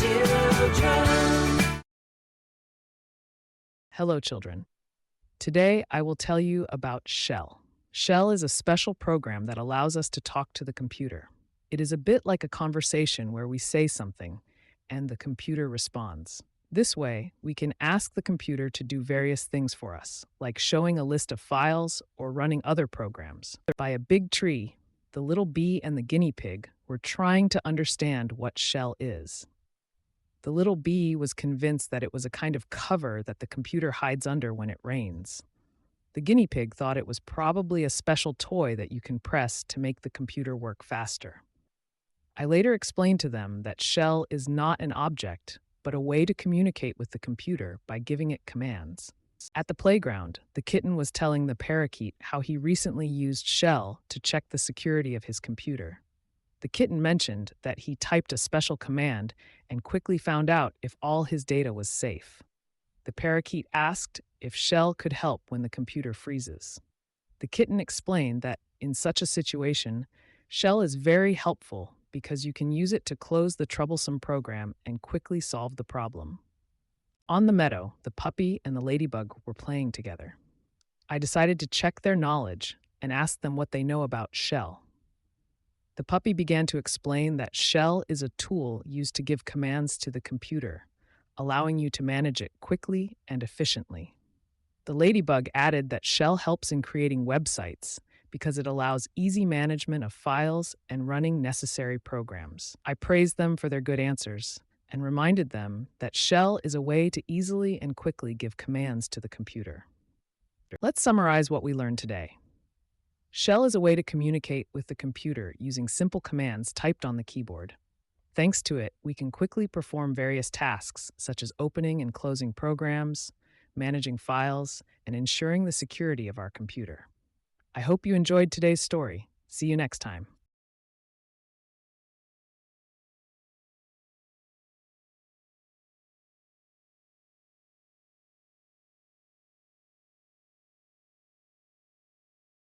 children. Hello, children. Today, I will tell you about Shell. Shell is a special program that allows us to talk to the computer. It is a bit like a conversation where we say something and the computer responds. This way, we can ask the computer to do various things for us, like showing a list of files or running other programs. By a big tree, the little bee and the guinea pig were trying to understand what Shell is. The little bee was convinced that it was a kind of cover that the computer hides under when it rains. The guinea pig thought it was probably a special toy that you can press to make the computer work faster. I later explained to them that Shell is not an object, but a way to communicate with the computer by giving it commands. At the playground, the kitten was telling the parakeet how he recently used Shell to check the security of his computer. The kitten mentioned that he typed a special command and quickly found out if all his data was safe. The parakeet asked if Shell could help when the computer freezes. The kitten explained that in such a situation, Shell is very helpful because you can use it to close the troublesome program and quickly solve the problem. On the meadow, the puppy and the ladybug were playing together. I decided to check their knowledge and ask them what they know about Shell. The puppy began to explain that Shell is a tool used to give commands to the computer, allowing you to manage it quickly and efficiently. The ladybug added that Shell helps in creating websites because it allows easy management of files and running necessary programs. I praised them for their good answers and reminded them that Shell is a way to easily and quickly give commands to the computer. Let's summarize what we learned today. Shell is a way to communicate with the computer using simple commands typed on the keyboard. Thanks to it, we can quickly perform various tasks such as opening and closing programs, managing files, and ensuring the security of our computer. I hope you enjoyed today's story. See you next time.